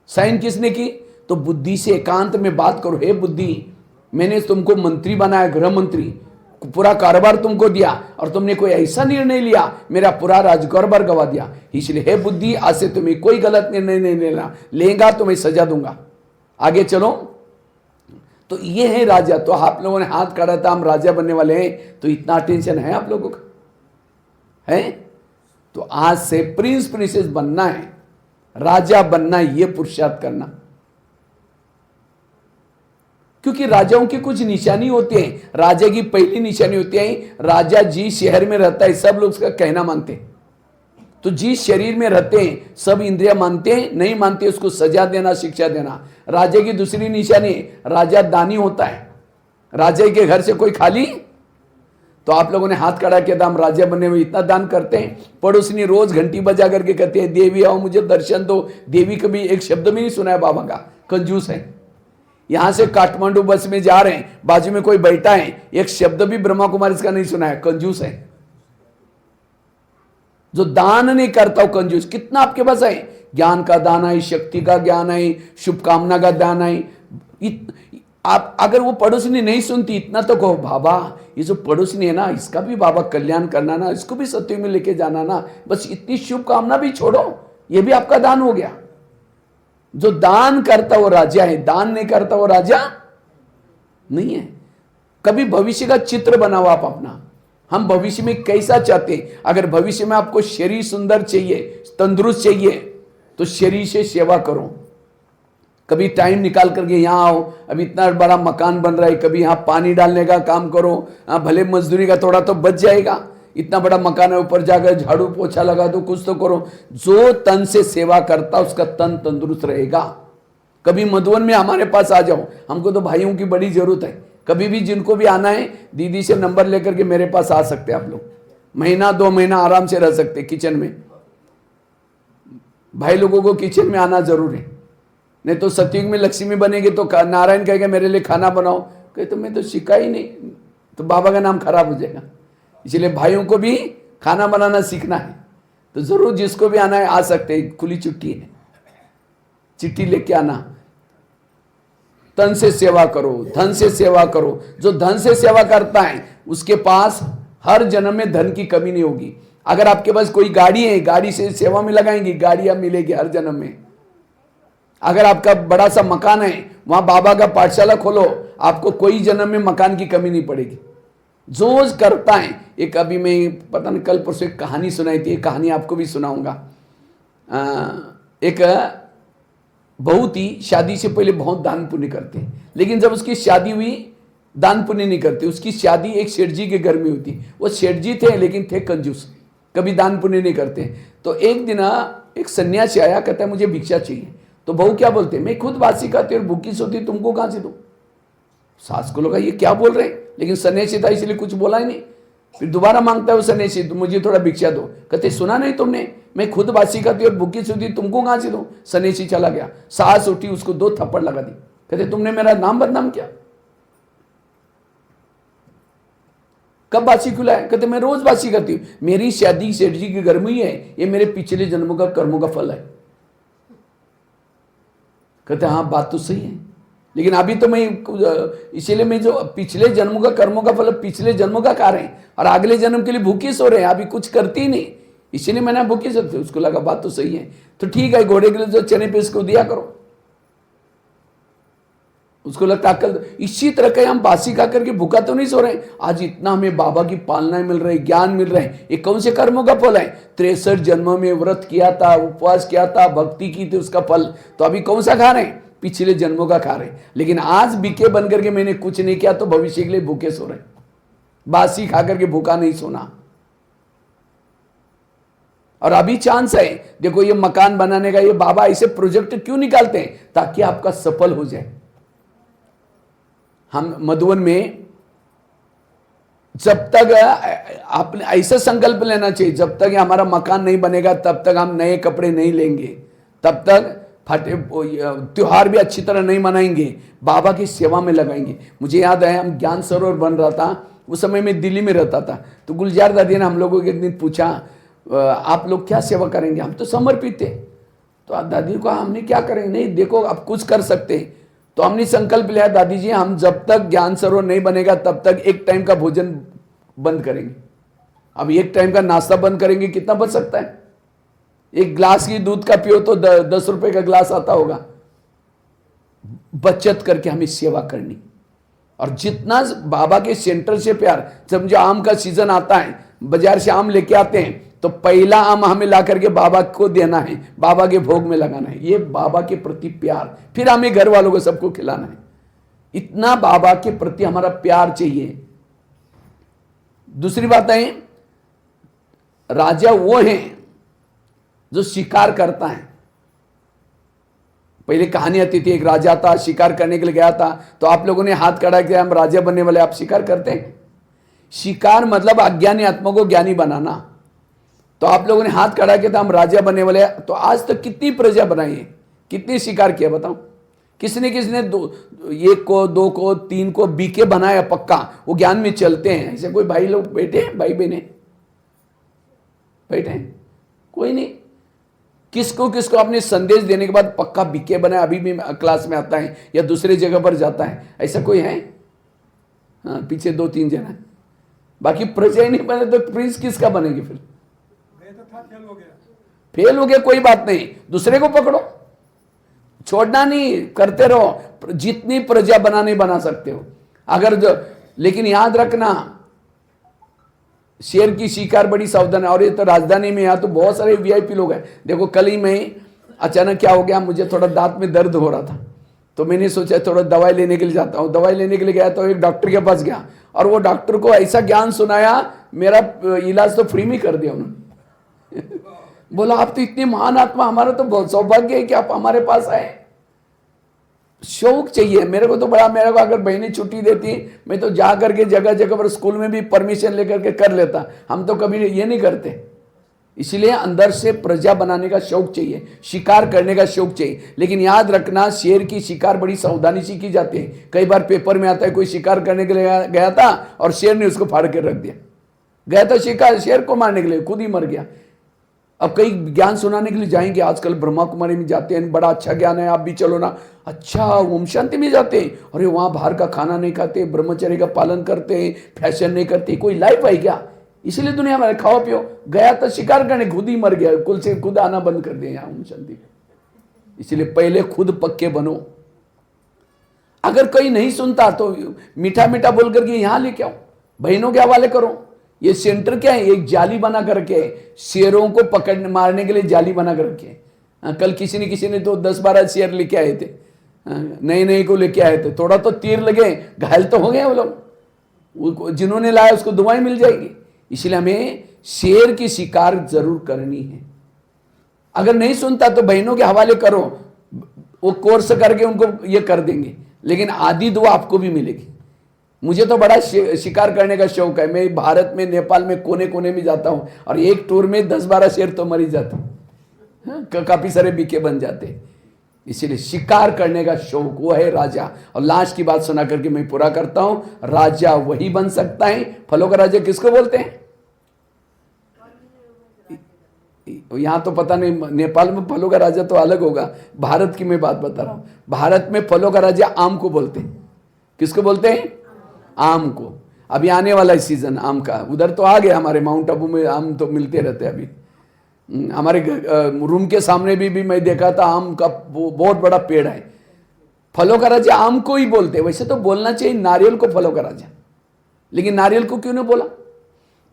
साइन किसने की? तो बुद्धि से एकांत में बात करो। हे बुद्धि, मैंने तुमको मंत्री बनाया, गृह मंत्री। पूरा कारोबार तुमको दिया और तुमने कोई ऐसा निर्णय लिया, मेरा पूरा राजकारोबार गवा दिया। इसलिए हे बुद्धि, आज से तुम्हें कोई गलत निर्णय नहीं लेना, लेगा तो मैं सजा दूंगा। आगे चलो। तो ये है राजा। तो आप लोगों ने हाथ काढ़ा था, हम राजा बनने वाले हैं, तो इतना टेंशन है आप लोगों का? है? तो आज से प्रिंस प्रिंसेस बनना है, राजा बनना है, ये पुरुषार्थ करना। क्योंकि राजाओं की कुछ निशानी होती है। राजा की पहली निशानी होती है, राजा जिस शहर में रहता है सब लोग उसका कहना मानते हैं। तो जिस शरीर में रहते हैं सब इंद्रिया मानते हैं, नहीं मानते उसको सजा देना, शिक्षा देना। राजा की दूसरी निशानी, राजा दानी होता है। राजा के घर से कोई खाली, तो आप लोगों ने हाथ खड़ा किया था, हम राजा बनने में इतना दान करते हैं। पड़ोसनी रोज घंटी बजा करके कहते हैं, देवी आओ मुझे दर्शन दो। देवी कभी एक शब्द में नहीं सुना है बाबा का, कंजूस है। यहां से काठमांडू बस में जा रहे हैं, बाजू में कोई बैठा है, एक शब्द भी ब्रह्मा कुमारी का नहीं सुना है, कंजूस है। जो दान नहीं करता वो कंजूस। कितना आपके पास है? ज्ञान का दान है, शक्ति का ज्ञान है, शुभकामना का दान है। आप अगर वो पड़ोसनी नहीं सुनती, इतना तो कहो, बाबा ये जो पड़ोसनी है ना, इसका भी बाबा कल्याण करना ना, इसको भी सत्य में लेके जाना ना, बस इतनी शुभकामना भी छोड़ो, ये भी आपका दान हो गया। जो दान करता वो राजा है, दान नहीं करता वो राजा नहीं है। कभी भविष्य का चित्र बनाओ आप अपना, हम भविष्य में कैसा चाहते हैं। अगर भविष्य में आपको शरीर सुंदर चाहिए, तंदुरुस्त चाहिए, तो शरीर से सेवा करो। कभी टाइम निकाल करके यहाँ आओ, अभी इतना बड़ा मकान बन रहा है, कभी यहाँ पानी डालने का काम करो, भले मजदूरी का थोड़ा तो बच जाएगा, इतना बड़ा मकान है, ऊपर जाकर झाड़ू पोछा लगा दो, कुछ तो करो। जो तन से सेवा करता उसका तन तंदुरुस्त रहेगा। कभी मधुबन में हमारे पास आ जाओ, हमको तो भाइयों की बड़ी जरूरत है। कभी भी जिनको भी आना है, दीदी से नंबर लेकर के मेरे पास आ सकते हैं आप लोग। महीना 2 महीना आराम से रह सकते किचन में। भाई लोगों को किचन में आना जरूर है, नहीं तो सतयुग में लक्ष्मी बनेगी तो नारायण कहेगा मेरे लिए खाना बनाओ, कहे तो मैं तो सीखा ही नहीं, तो बाबा का नाम खराब हो जाएगा। इसलिए भाइयों को भी खाना बनाना सीखना है, तो जरूर जिसको भी आना है आ सकते हैं, खुली चिट्ठी है, चिट्ठी लेके आना। तन से सेवा करो, धन से सेवा करो। जो धन से सेवा करता है उसके पास हर जन्म में धन की कमी नहीं होगी। अगर आपके पास कोई गाड़ी है, गाड़ी से सेवा में लगाएंगी, गाड़ियां मिलेगी हर जन्म में। अगर आपका बड़ा सा मकान है, वहां बाबा का पाठशाला खोलो, आपको कोई जन्म में मकान की कमी नहीं पड़ेगी। जो करता है, एक अभी मैं पता नहीं कल परसों एक कहानी सुनाई थी, एक कहानी आपको भी सुनाऊंगा। एक बहू थी, शादी से पहले बहुत दान पुण्य करते हैं, लेकिन जब उसकी शादी हुई दान पुण्य नहीं करते। उसकी शादी एक सेठ जी के घर में हुई थी। वो सेठ जी थे लेकिन थे कंजूस, कभी दान पुण्य नहीं करते। तो एक दिन एक सन्यासी आया, कहता है मुझे भिक्षा चाहिए। तो बहू क्या बोलते, मैं खुद बासी खाती और भूखी सोती, तुमको कहां से दूं। सास को लगा ये क्या बोल रहे हैं, लेकिन सन्यासी था इसलिए कुछ बोला ही नहीं। फिर दोबारा मांगता है वो सन्यासी, तुम मुझे थोड़ा भिक्षा दो। कहते सुना नहीं तुमने, मैं खुद बासी खाती और भूखी सोती, तुमको कहां से दूं। सन्यासी चला गया, सास उठी, उसको 2 थप्पड़ लगा दी। कहते तुमने मेरा नाम बदनाम किया। कब बासी खिलाया? कहते मैं रोज बासी करती हूँ, मेरी शादी सेठ जी के घर में ही है, ये मेरे पिछले जन्मों का कर्मों का फल है। कहते हाँ बात तो सही है, लेकिन अभी तो मैं इसीलिए मैं जो पिछले जन्मों का कर्मों का फल पिछले जन्मों का कार्य है, और अगले जन्म के लिए भूखे सो रहे हैं, अभी कुछ करती ही नहीं, इसीलिए मैंने भूखे सोते। उसको लगा बात तो सही है, तो ठीक है घोड़े के लिए जो चने पे इसको दिया करो। उसको लगता अकल। इसी तरह के हम बासी खा करके भूखा तो नहीं सो रहे। आज इतना हमें बाबा की पालना मिल रही, ज्ञान मिल रहे हैं, ये कौन से कर्मों का फल है? 63 जन्मों में व्रत किया था, उपवास किया था, भक्ति की थी, उसका फल। तो अभी कौन सा खा रहे हैं? पिछले जन्मों का खा रहे हैं। लेकिन आज बीके बन करके मैंने कुछ नहीं किया तो भविष्य के लिए भूखे सो रहे। बासी खा करके भूखा नहीं सोना। और अभी चांस है, देखो ये मकान बनाने का, ये बाबा ऐसे प्रोजेक्ट क्यों निकालते हैं? ताकि आपका सफल हो जाए। हम मधुबन में जब तक आपने ऐसा संकल्प लेना चाहिए, जब तक हमारा मकान नहीं बनेगा तब तक हम नए कपड़े नहीं लेंगे, तब तक फटे त्योहार भी अच्छी तरह नहीं मनाएंगे, बाबा की सेवा में लगाएंगे। मुझे याद है हम ज्ञान सरोवर बन रहा था, उस समय मैं दिल्ली में रहता था, तो गुलजार दादी ने हम लोगों को एक दिन पूछा आप लोग क्या सेवा करेंगे? हम तो समर्पित थे। तो दादी को हमने क्या करेंगे? नहीं देखो आप कुछ कर सकते हैं। तो हमने संकल्प लिया दादी जी, हम जब तक ज्ञान सरोवर नहीं बनेगा तब तक एक टाइम का भोजन बंद करेंगे। अब एक टाइम का नाश्ता बंद करेंगे, कितना बच सकता है? एक ग्लास की दूध का पियो तो 10 रुपए का ग्लास आता होगा। बचत करके हमें सेवा करनी, और जितना बाबा के सेंटर से प्यार, जब जो आम का सीजन आता है, बाजार से आम लेके आते हैं, तो पहला आम हमें ला करके बाबा को देना है, बाबा के भोग में लगाना है। ये बाबा के प्रति प्यार, फिर हमें घर वालों को सबको खिलाना है। इतना बाबा के प्रति हमारा प्यार चाहिए। दूसरी बात है, राजा वो है जो शिकार करता है। पहले कहानी आती थी, एक राजा था, शिकार करने के लिए गया था, तो आप लोगों ने हाथ खड़ा किया, हम राजा बनने वाले, आप शिकार करते हैं? शिकार मतलब अज्ञानी आत्मा को ज्ञानी बनाना। तो आप लोगों ने हाथ खड़ा किया था, हम राजा बनने वाले। तो आज तक कितनी प्रजा बनाई है, कितनी शिकार किया बताओ? किसने एक को, 2 को, 3 को बीके बनाया पक्का, वो ज्ञान में चलते हैं। ऐसे कोई भाई लोग बैठे हैं, भाई बहने बैठे हैं? कोई नहीं। किसको किसको अपने संदेश देने के बाद पक्का बीके बनाया, अभी भी क्लास में आता है या दूसरी जगह पर जाता है, ऐसा कोई है? हाँ, पीछे 2-3 जना, बाकी प्रजा ही नहीं बने तो प्रिंस किसका बनेगी? फिर फेल हो गया, कोई बात नहीं, दूसरे को पकड़ो, छोड़ना नहीं, करते रहो। जितनी प्रजा बना सकते हो लेकिन याद रखना, शेर की शिकार बड़ी सावधान है। और ये तो राजधानी में, यहाँ तो बहुत सारे वीआईपी लोग हैं। देखो कल ही में अचानक क्या हो गया, मुझे थोड़ा दांत में दर्द हो रहा था, तो मैंने सोचा थोड़ा दवाई लेने के लिए जाता हूँ। दवाई लेने के लिए गया तो एक डॉक्टर के पास गया, और वो डॉक्टर को ऐसा ज्ञान सुनाया, मेरा इलाज तो फ्री में कर दिया उन्होंने। बोला आप तो इतने महान आत्मा, हमारा तो बहुत सौभाग्य है कि आप हमारे पास आए। शौक चाहिए मेरे को तो बड़ा। मेरे को अगर बहनें छुट्टी देती, मैं तो जा करके जगह जगह पर स्कूल में भी परमिशन लेकर के कर लेता। हम तो कभी ये नहीं करते। इसलिए अंदर से प्रजा बनाने का शौक चाहिए, शिकार करने का शौक चाहिए। लेकिन याद रखना, शेर की शिकार बड़ी सावधानी से की जाती है। कई बार पेपर में आता है, कोई शिकार करने के लिए गया था और शेर ने उसको फाड़ के रख दिया। गया था शिकार, शेर को मारने के लिए, खुद ही मर गया। अब कई ज्ञान सुनाने के लिए जाएंगे, आजकल ब्रह्मा कुमारी में जाते हैं, बड़ा अच्छा ज्ञान है, आप भी चलो ना। अच्छा, ओम शांति में जाते हैं, अरे वहाँ बाहर का खाना नहीं खाते, ब्रह्मचर्य का पालन करते हैं, फैशन नहीं करते। कोई लाइफ है क्या? इसलिए दुनिया में खाओ पियो। गया तो शिकार करने, खुद ही मर गया, कुल से खुद आना बंद कर दिया यहाँ ओम शांति। इसलिए पहले खुद पक्के बनो। अगर कोई नहीं सुनता तो मीठा मीठा बोल करके यहाँ लेके आओ, बहनों के हवाले करो। ये सेंटर क्या है? एक जाली बना करके, शेरों को पकड़ने मारने के लिए जाली बना करके। कल किसी ने तो 10-12 शेर लेके आए थे, नए को लेके आए थे। थोड़ा तो तीर लगे, घायल तो हो गए वो लोग। जिन्होंने लाया उसको दुआएं मिल जाएगी। इसलिए हमें शेर की शिकार जरूर करनी है। अगर नहीं सुनता तो बहनों के हवाले करो, वो कोर्स करके उनको ये कर देंगे। लेकिन आधी दुआ आपको भी मिलेगी। मुझे तो बड़ा शिकार करने का शौक है। मैं भारत में, नेपाल में कोने कोने में जाता हूँ, और एक टूर में 10-12 शेर तो मर ही जाते हैं, काफी सारे बीके बन जाते हैं। इसीलिए शिकार करने का शौक, वो है राजा। और लास्ट की बात सुना करके मैं पूरा करता हूं। राजा वही बन सकता है। फलों का राजा किसको बोलते हैं? यहां तो पता नहीं, नेपाल में फलों का राजा तो अलग होगा, भारत की मैं बात बता रहा हूं। भारत में फलों का राजा आम को बोलते हैं। किसको बोलते हैं? आम को। अभी आने वाला है सीजन आम का। उधर तो आ गया, हमारे माउंट आबू में आम तो मिलते रहते हैं। अभी हमारे रूम के सामने भी मैं देखा था, आम का बहुत बड़ा पेड़ है। फलों का राजा आम को ही बोलते हैं। वैसे तो बोलना चाहिए नारियल को फलों का राजा, लेकिन नारियल को क्यों नहीं बोला?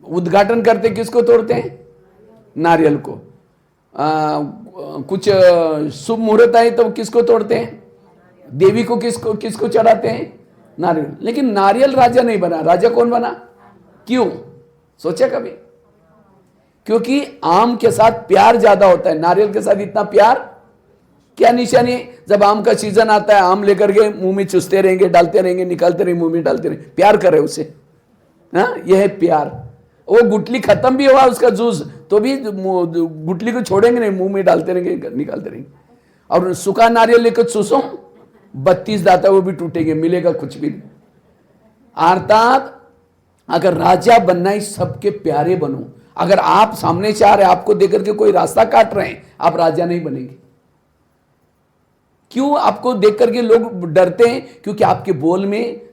उद्घाटन करते किसको तोड़ते हैं? नारियल को। कुछ शुभ मुहूर्त आए तो किसको तोड़ते हैं? देवी को किसको चढ़ाते हैं? नारियल। लेकिन नारियल राजा नहीं बना। राजा कौन बना? क्यों? सोचा कभी? क्योंकि आम के साथ प्यार ज्यादा होता है, नारियल के साथ इतना प्यार। क्या निशानी है? जब आम का सीजन आता है, आम लेकर के मुंह में चुसते रहेंगे, डालते रहेंगे, निकालते रहेंगे, मुंह में डालते रहेंगे, प्यार करे उसे। हाँ, यह है प्यार। वो गुटली खत्म भी हुआ उसका जूस, तो भी गुटली को छोड़ेंगे नहीं, मुंह में डालते रहेंगे, निकालते रहेंगे। और सूखा नारियल लेकर चूसो, 32 दाता वो भी टूटेंगे, मिलेगा कुछ भी नहीं। अर्थात अगर राजा बनना है, सबके प्यारे बनो। अगर आप सामने से आ रहे, आपको देकर के कोई रास्ता काट रहे हैं, आप राजा नहीं बनेंगे। क्यों आपको देख करके लोग डरते हैं? क्योंकि आपके बोल में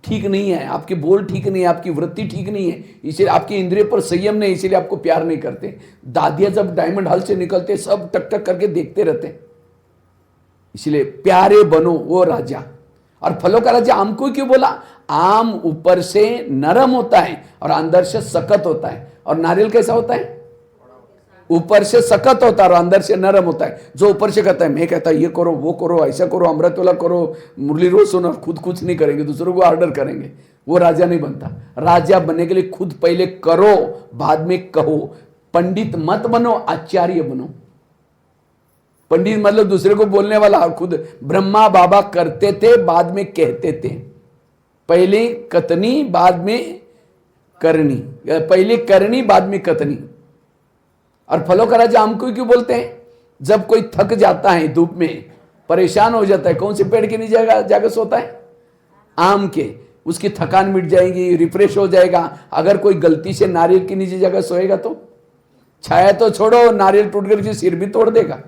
ठीक नहीं है, आपके बोल ठीक नहीं है, आपकी वृत्ति ठीक नहीं है, इसलिए आपके इंद्रिय पर संयम नहीं, इसीलिए आपको प्यार नहीं करते। दादियां जब डायमंड हॉल से निकलते सब टक टक करके देखते रहते हैं। इसलिए प्यारे बनो वो राजा। और फलों का राजा आम को क्यों बोला? आम ऊपर से नरम होता है और अंदर से सख्त होता है। और नारियल कैसा होता है? ऊपर से सख्त होता है और अंदर से नरम होता है। जो ऊपर से कहता है, मैं कहता ये करो वो करो ऐसा करो अमृत वाला करो मुरली रोज सुनो, खुद कुछ नहीं करेंगे, दूसरों को ऑर्डर करेंगे, वो राजा नहीं बनता। राजा बनने के लिए खुद पहले करो बाद में कहो। पंडित मत बनो, आचार्य बनो। पंडित मतलब दूसरे को बोलने वाला, खुद ब्रह्मा बाबा करते थे बाद में कहते थे। पहले कथनी बाद में करनी, पहले करनी बाद में कथनी। और फलों का राजा आम को क्यों बोलते हैं? जब कोई थक जाता है धूप में, परेशान हो जाता है, कौन से पेड़ के नीचे जाकर सोता है? आम के। उसकी थकान मिट जाएगी, रिफ्रेश हो जाएगा। अगर कोई गलती से नारियल के नीचे जाकर सोएगा तो छाया तो छोड़ो, नारियल टूट कर सिर भी तोड़ देगा,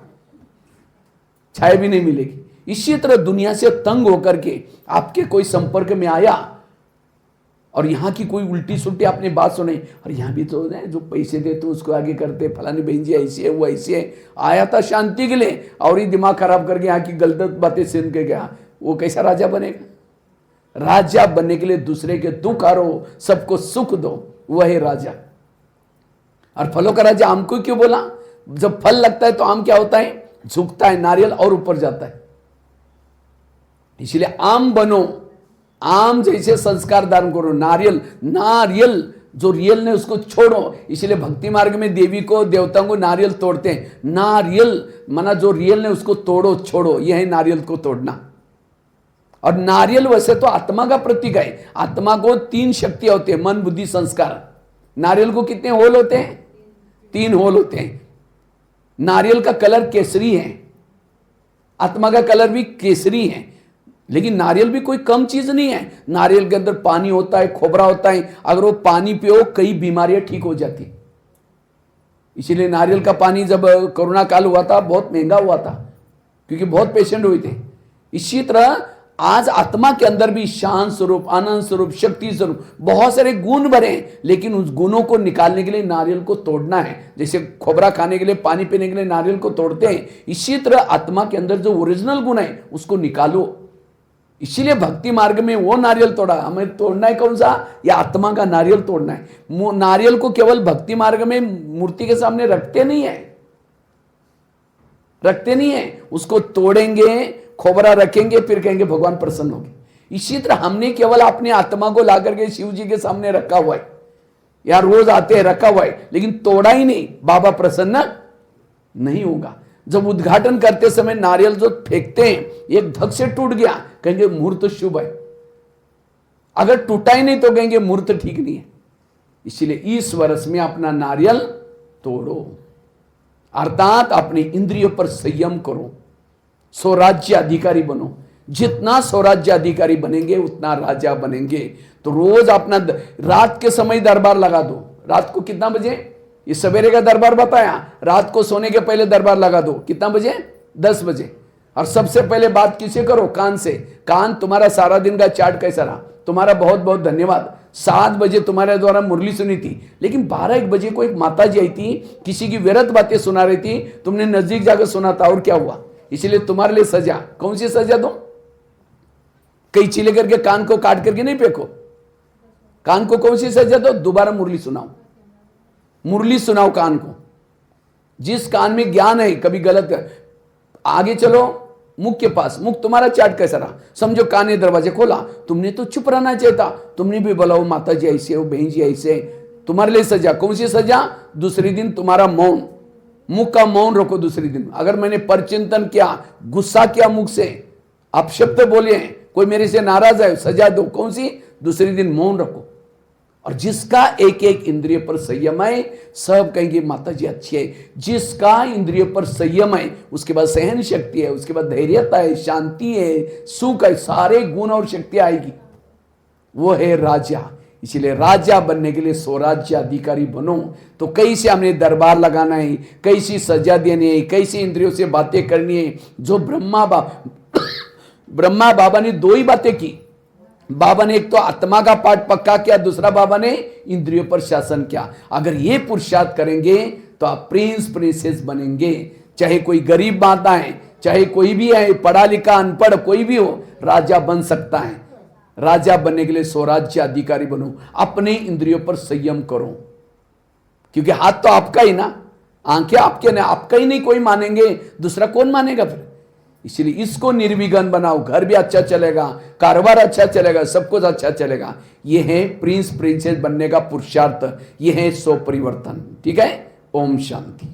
छाया भी नहीं मिलेगी। इसी तरह दुनिया से तंग होकर के आपके कोई संपर्क में आया और यहाँ की कोई उल्टी सुल्टी आपने बात सुनी, और यहाँ भी तो है जो पैसे दे तो उसको आगे करते, फलानी बहन जी ऐसी है वो ऐसी है, आया था शांति के लिए और ही दिमाग खराब करके यहाँ की गलत बातें सुन के गया, वो कैसा राजा बनेगा? राजा बनने के लिए दूसरे के दुख हरो, सबको सुख दो, वह है राजा। और फलों का राजा आम को क्यों बोला? जब फल लगता है तो आम क्या होता है? झुकता है, नारियल और ऊपर जाता है। इसलिए आम बनो, आम जैसे संस्कार धारण करो। नारियल जो रियल ने उसको छोड़ो। इसलिए भक्ति मार्ग में देवी को देवताओं को नारियल तोड़ते हैं। नारियल माना जो रियल ने उसको तोड़ो, छोड़ो, यह है नारियल को तोड़ना। और नारियल वैसे तो आत्मा का प्रतीक है। आत्मा को 3 शक्तियां होती है, मन बुद्धि संस्कार। नारियल को कितने होल होते हैं? 3 होल होते हैं। नारियल का कलर केसरी है, आत्मा का कलर भी केसरी है। लेकिन नारियल भी कोई कम चीज नहीं है। नारियल के अंदर पानी होता है, खोबरा होता है। अगर वो पानी पियो कई बीमारियां ठीक हो जाती। इसीलिए नारियल का पानी जब कोरोना काल हुआ था बहुत महंगा हुआ था, क्योंकि बहुत पेशेंट हुए थे। इसी तरह आज आत्मा के अंदर भी शांत स्वरूप, आनंद स्वरूप, शक्ति स्वरूप बहुत सारे गुण भरे हैं, लेकिन उस गुणों को निकालने के लिए नारियल को तोड़ना है। जैसे खोबरा खाने के लिए, पानी पीने के लिए नारियल को तोड़ते हैं, इसी तरह आत्मा के अंदर जो ओरिजिनल गुण है उसको निकालो। इसीलिए भक्ति मार्ग में वो नारियल तोड़ा। हमें तोड़ना है कौन सा? या आत्मा का नारियल तोड़ना है। नारियल को केवल भक्ति मार्ग में मूर्ति के सामने रखते नहीं है, उसको तोड़ेंगे, खोबरा रखेंगे, फिर कहेंगे भगवान प्रसन्न होंगे। इसी तरह हमने केवल अपनी आत्मा को ला करके शिव जी के सामने रखा हुआ है, या रोज आते हैं रखा हुआ है, लेकिन तोड़ा ही नहीं, बाबा प्रसन्न नहीं होगा। जब उद्घाटन करते समय नारियल जो फेंकते हैं, एक धक से टूट गया, कहेंगे मुहूर्त शुभ है। अगर टूटा ही नहीं तो कहेंगे मुहूर्त ठीक नहीं है। इसलिए इस वर्ष में अपना नारियल तोड़ो, अर्थात अपने इंद्रियों पर संयम करो, स्वराज्य अधिकारी बनो। जितना स्वराज्य अधिकारी बनेंगे उतना राजा बनेंगे। तो रोज अपना रात के समय दरबार लगा दो। रात को कितना बजे? ये सवेरे का दरबार बताया, रात को सोने के पहले दरबार लगा दो। कितना बजे? 10 बजे। और सबसे पहले बात किसे करो? कान से। कान, तुम्हारा सारा दिन का चार्ट कैसा रहा? तुम्हारा बहुत बहुत धन्यवाद। 7 बजे तुम्हारे द्वारा मुरली सुनी थी, लेकिन 12-1 बजे को एक माता जी आई थी, किसी की व्यर्थ बातें सुना रही थी, तुमने नजदीक जाकर सुना था और क्या हुआ? इसलिए तुम्हारे लिए सजा। कौन सी सजा दो? कैंची लेकर के कान को काट करके नहीं फेंको। कान को कौन सी सजा दो? दोबारा मुरली सुनाओ, मुरली सुनाओ कान को। जिस कान में ज्ञान है, कभी गलत कर। आगे चलो मुख के पास। मुख तुम्हारा चार्ट कैसा रहा? समझो कान ने दरवाजे खोला, तुमने तो चुप रहना चाहिए था, तुमने भी बोला वो माता जी ऐसे, वो बहन जी ऐसे। तुम्हारे लिए सजा। कौन सी सजा? दूसरे दिन तुम्हारा मौन, मुख का मौन रखो। दूसरे दिन अगर मैंने परचिंतन किया, गुस्सा किया, मुख से अपशब्द बोले, कोई मेरे से नाराज है, सजा दो। कौन सी? दूसरे दिन मौन रखो। और जिसका एक एक इंद्रिय पर संयम है, सब कहेंगे माता जी अच्छी है। जिसका इंद्रिय पर संयम है, उसके बाद सहन शक्ति है, उसके बाद धैर्यता है, शांति है, सुख है, सारे गुण और शक्ति आएगी, वो है राजा। इसलिए राजा बनने के लिए स्वराज्य अधिकारी बनो। तो कैसे हमने दरबार लगाना है, कैसी सजा देनी है, कैसी इंद्रियों से बातें करनी है। जो ब्रह्मा बाबा ने दो ही बातें की। बाबा ने एक तो आत्मा का पाठ पक्का किया, दूसरा बाबा ने इंद्रियों पर शासन किया। अगर ये पुरुषार्थ करेंगे तो आप प्रिंस प्रिंसेस बनेंगे। चाहे कोई गरीब माता है, चाहे कोई भी है, पढ़ा लिखा अनपढ़ कोई भी हो, राजा बन सकता है। राजा बनने के लिए स्वराज्य अधिकारी बनो, अपने इंद्रियों पर संयम करो, क्योंकि हाथ तो आपका ही ना, आंखें आपके ना, आपका ही नहीं कोई मानेंगे, दूसरा कौन मानेगा फिर। इसलिए इसको निर्विघ्न बनाओ, घर भी अच्छा चलेगा, कारोबार अच्छा चलेगा, सब कुछ अच्छा चलेगा। यह है प्रिंस प्रिंसेस बनने का पुरुषार्थ, यह है स्व परिवर्तन। ठीक है, ओम शांति।